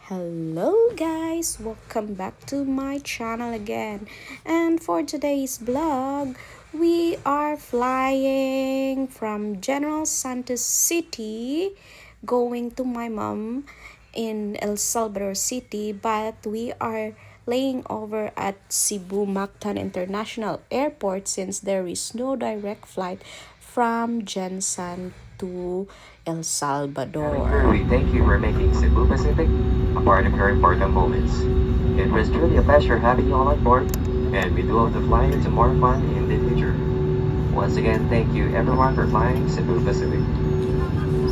Hello guys, welcome back to my channel again. And for today's vlog, we are flying from General Santos City going to my mom in El Salvador City, but we are laying over at Cebu Mactan International Airport since there is no direct flight from Gensan to El Salvador. We thank you for making Cebu Pacific a part of your important moments. It was truly a pleasure having you all on board, and we do hope to fly into more fun in the future. Once again, thank you everyone for flying Cebu Pacific.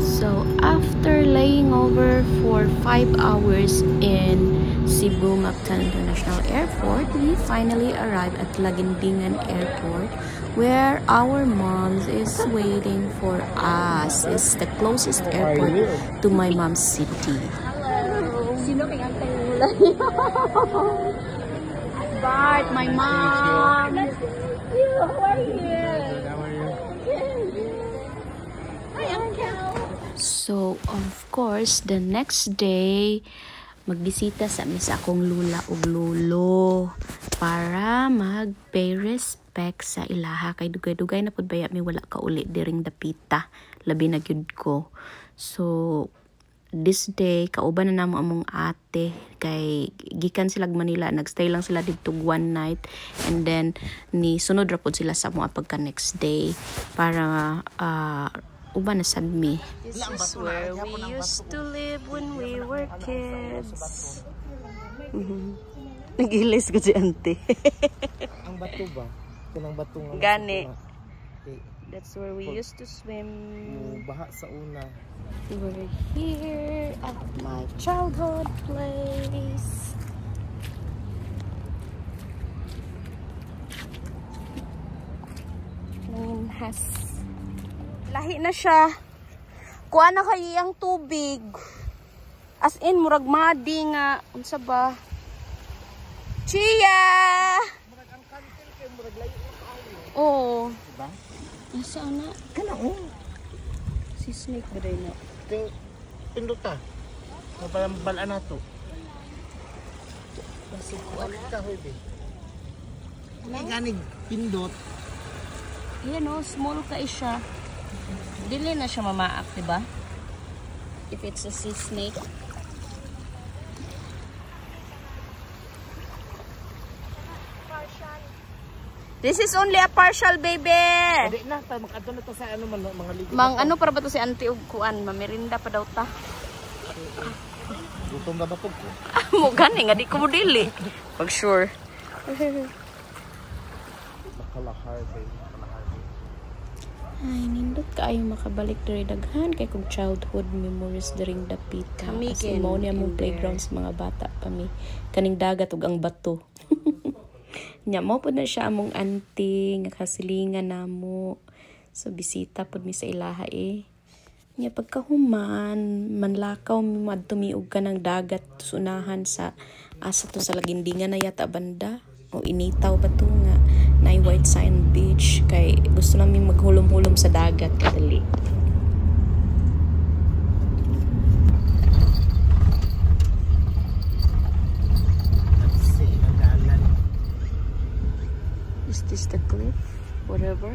So after laying over for 5 hours in Cebu Mactan International Airport, we finally arrived at Laguindingan Airport, where our moms is waiting for us. It's the closest airport to my mom's city. Bart, my mom. How are you? Hi, Uncle. So, of course, the next day, magbisita sa akong lula ug lolo para mag-pay respect sa ilaha. Kay dugay-dugay na pud baya mi wala ka uli diring dapita. Labi na gyud ko. So, this day, kauban na namo among ate. Kay gikan sila Manila. Nagstay lang sila dito one night. And then, ni sunod ra pud sila sa mga pagka next day para uban na sad mi. This is where we used to live when we were kids. Nagilis ko si auntie. Ang bato ba? Kanang bato nga. Gani. That's where we used to swim. Baha sa una. We're here at my childhood place. Has lahi na siya. Kuha na kayo ang tubig. As in, murag madi nga. Unsa ba? Chia! Murag ang kantil kay murag layo na kayo. Oo. Diba? Asa na? Kanao. Si Snake ba rin na? Kay pindot ta. Mapalambalaan na to. Kasi kuha na. Kahoy be. May ganig pindot. Yan o, small ka siya. Dili na siya mamaak, diba? If it's a sea snake. This is only a partial, baby. Hindi na, makadto na to sa ano mga ligo. Mang ano para ba to si auntie ug kuan, mamerinda pa daw ta. Gutom na ba po ko? Mo gani nga di ko mo dili. Pag sure. Makalahar ba? Ay, nindot kaayo makabalik diri daghan kay kog childhood memories diring dapita. As in, mo niya mong playground sa mga bata pa mi. Kaning dagat ug ang bato. Nya mo pud na siya among auntie nga kasilingan namo. So bisita pud mi sa ilaha eh. Nya pagkahuman, manlakaw mi madto mi og kanang dagat sunahan sa asa to sa Laguindingan na yata banda o initaw ba to nga na White Sand Beach kay gusto namin maghulom-hulom sa dagat kadali. Is this the cliff? Whatever.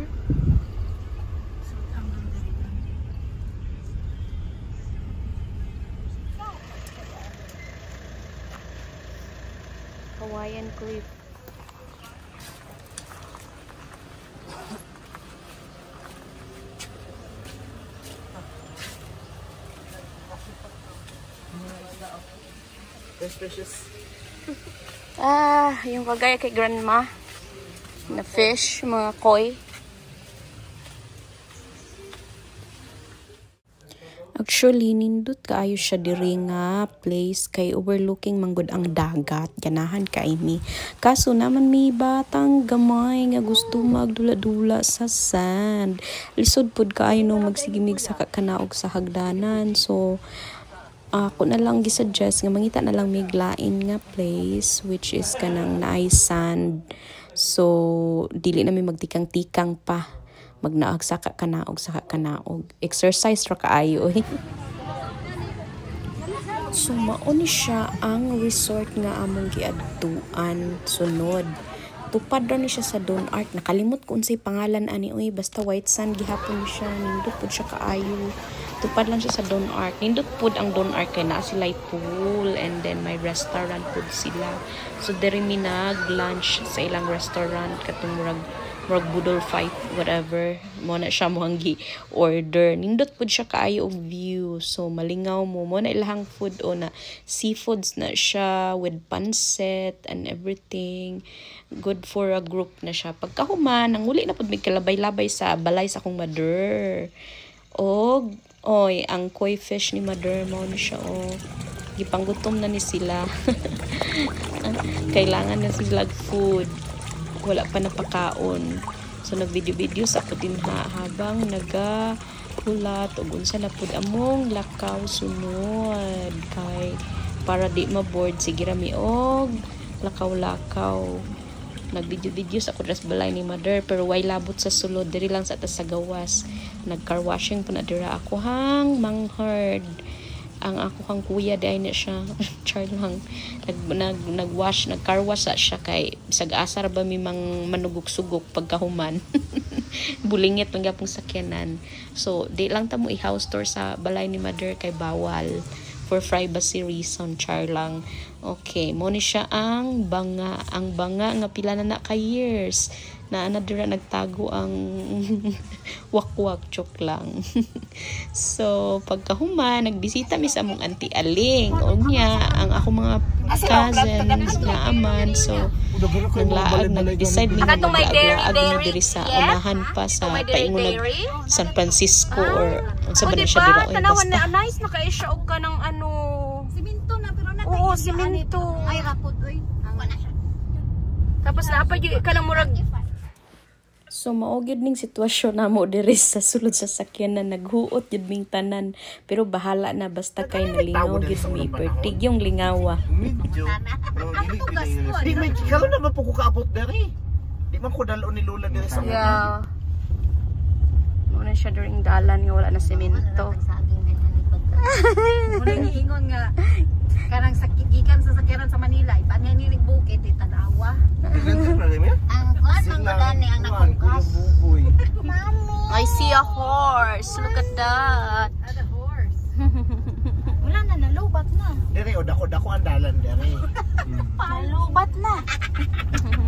Hawaiian cliff. Precious. Yung kagaya kay grandma na fish, mga koi. Actually, nindot kaayo siya diri nga place kay overlooking manggod ang dagat. Ganahan kay mi. Kaso naman mi batang gamay nga gusto magdula-dula sa sand. Lisod pud kaayo no magsigimig sa kanaog sa hagdanan. So ako na lang gisuggest nga mangita na lang miglain nga place which is kanang naay sand. So dili na mi magtikang-tikang pa. Magnaag sa kanaog. Exercise ra kaayo. So mao ni siya ang resort nga among giadtuan. Sunod, tupad ra ni siya sa Don Art. Nakalimot ko unsay pangalan ani oy, basta White Sand gihapon ni siya. Nindot pud siya kaayo. Tupad lang siya sa Don Art. Nindot pud ang Don Art kay naa sila pool and then may restaurant pud sila. So diri mi nag-lunch sa ilang restaurant katong murag budol fight whatever mo na siya mo ang gi-order. Nindot pud siya kaayo og view. So malingaw mo na ilahang food o na seafoods na siya with pancit and everything. Good for a group na siya. Pagkahuman nang uli na pud mig kalabay-labay sa balay sa akong mother. Og oy, ang koi fish ni mother mo na siya gipanggutom na ni sila. Kailangan na sila food. Wala pa napakaon. So nagvideo-video sa ako din habang nagahulat ug unsa na pud among lakaw sunod kay para di ma-board sige ra mi og lakaw-lakaw. Nagvideo-video sa ako dras balay ni mother pero way labot sa sulod diri lang sa atas sa gawas. Nag-car washing po na dira ako hang manghard. Ang ako kang kuya dahil na siya char lang nag-wash, nag-car wash siya kay bisag asar ba mi mang manugok-sugok pagkahuman. Bulingit man gyapong sakyanan. So di lang ta mo i-house tour sa balay ni mother kay bawal for privacy reason char lang. Okay, mo ni siya ang banga nga pila na ka years na dira nagtago ang wakwak chok lang. So pagkahuman nagbisita mi sa among auntie Aling og niya ang ako mga cousins na aman. So nag-decide mi nga mag-aag diri sa unahan pa sa paingon San Francisco or unsa ba na siya dira tanawan na nice na kay siya og kanang simento na pero na oo simento ay rapod oy na siya tapos naapa gyud kanang murag. So mao gyud ning sitwasyon namo diri sa sulod sa sakyanan naghuot gyud ming tanan pero bahala na basta kay nalingaw gyud mi pertig yung lingawa. Di may kalo na ba po ko kaabot diri. Di man ko dalo ni Lola diri sa yeah. Muna siya during dalan nga wala na semento. Muna giingon nga kanang sakigikan sa sakyanan sa Manila ipanay ni bukid di tanawa. Ang kuan mangudani ang nakungkas. I see a horse. Look at that. A horse. Wala na nalubat na. Diri o dako ang dalan diri. Nalubat na.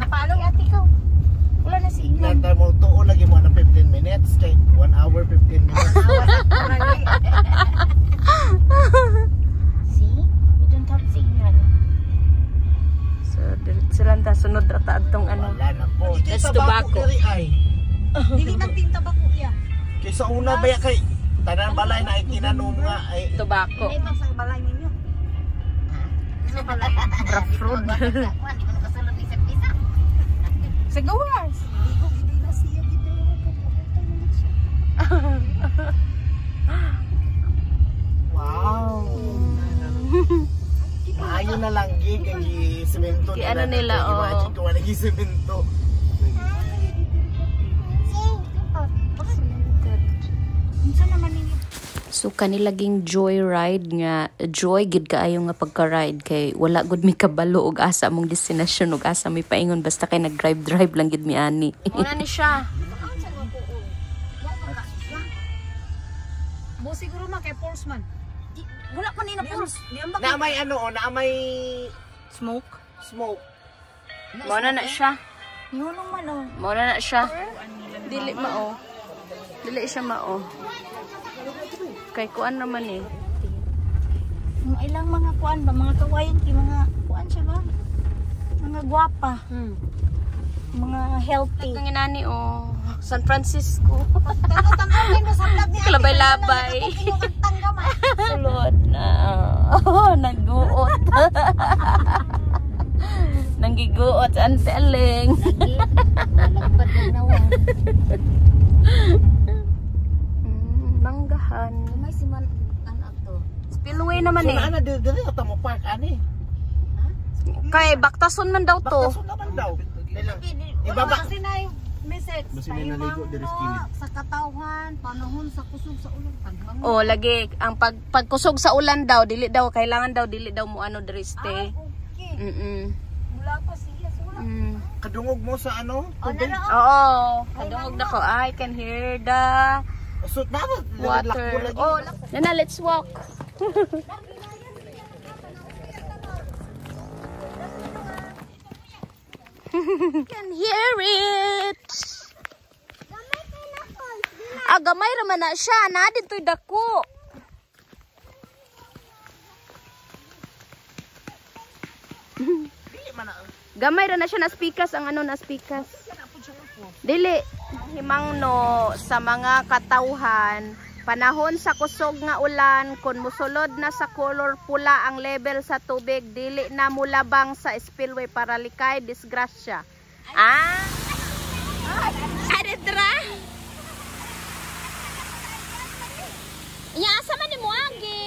Napalo ati ko. Wala na si Ingrid. Nanta mo tuo lagi mo na 15 minutes kay 1 hour 15 minutes. See? You don't have signal. So diretso lang ta sunod ra ta adtong ano. Wala na po. That's tobacco. Dili nang tinta ba ko iya? Kay sa una baya kay tanan balay na itinanom nga ay Tobacco. Ay sa balay ninyo. Sa balay. Rough road. Sa gawas. Ligo gid na siya gid wow. Maayo na lang gig ang semento nila. Ano nila imagine kung lagi semento. So kanilaging joyride nga joy gid kaayo nga pagka-ride kay wala gud mi kabalo og asa among destination og asa mi paingon basta kay nag-drive lang gid mi ani. Una ni siya. Bo siguro na kay Pulseman. Wala pa ni na Pulse. Na may ano na may Smoke. Mo na siya. Yunong man Mo na siya. Dili mao. Dili siya mao. Kay kuan naman Mga ilang mga kuan ba, mga kawayan ki mga kuan siya ba? Mga gwapa. Mga healthy. Ang inani San Francisco. Tanggal na sa lab niya. Kalabay-labay. Sulod na. Nag-guot. Nanggiguot ang teleng. Nagpad na nawan. Manggahan. May siman anak to. Spillway naman so, ana diri ta mo park ani. Kay Baktason man daw to. Baktason naman daw. Ibaba. message. Basta naligo diri sa kilid. Sa katawhan, panahon sa kusog sa ulan. Oh, lagi ang pagkusog sa ulan daw, dili daw kailangan daw dili daw mo ano diri stay. Okay. Wala pa siya. Wala. Kadungog mo sa ano? Tubig? Oo, kadungog na ko. I can hear the So, water. Oh, Nana, let's walk. Can hear it. Gamay raman na siya. Na dito'y dako. Gamay ra na siya na speakers ang ano na speakers. Dili himang no sa mga katawhan panahon sa kusog nga ulan kun musulod na sa color pula ang level sa tubig dili na mulabang sa spillway para likay disgrasya. Adedra. Nya asa man mo agi?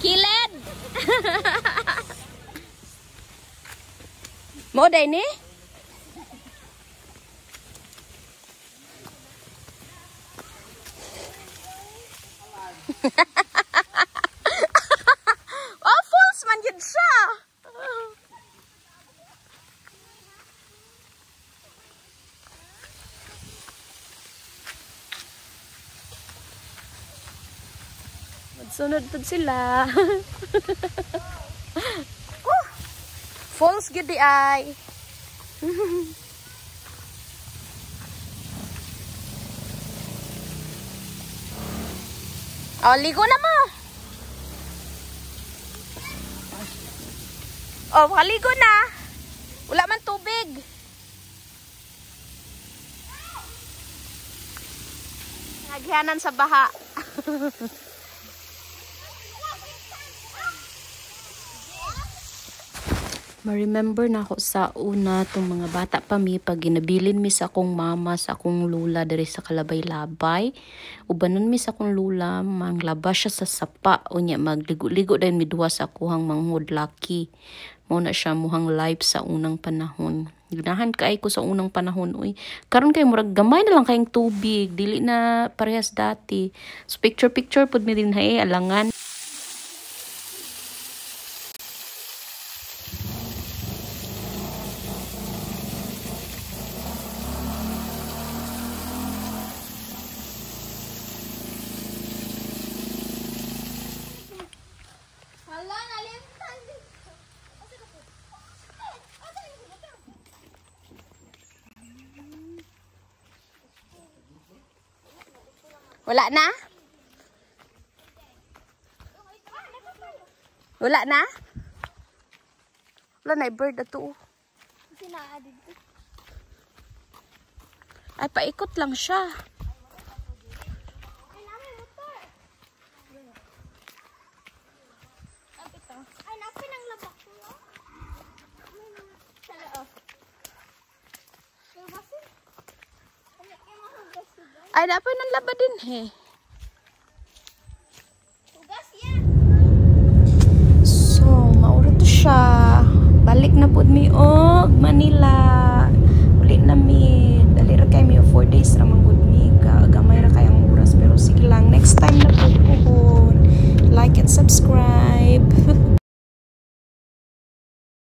Kiled. Mo day ni? Oh, false man yun siya. Magsunod po sila. False gid di ay. Oh, ligo na mo. Oh, kaligo na. Wala man tubig. Naghihanan sa baha. Ma-remember na ako sa una tong mga bata pa mi pag ginabilin mi sa akong mama sa akong lula diri sa kalabay-labay. Ubanon mi sa akong lula manglaba siya sa sapa unya magligo-ligo din mi duwa sa akuhang manghud laki. Mao na siya muhang life sa unang panahon. Ganahan kay ko sa unang panahon uy. Karon kay murag gamay na lang kayong tubig, dili na parehas dati. So picture pud mi din hay alangan. Wala na? Wala na? Wala na, bird na to. Ay, paikot lang siya. Ay, napin ang labak ko. Ay, dapat nang laba din eh. So, mauro to siya. Balik na po mi og Manila.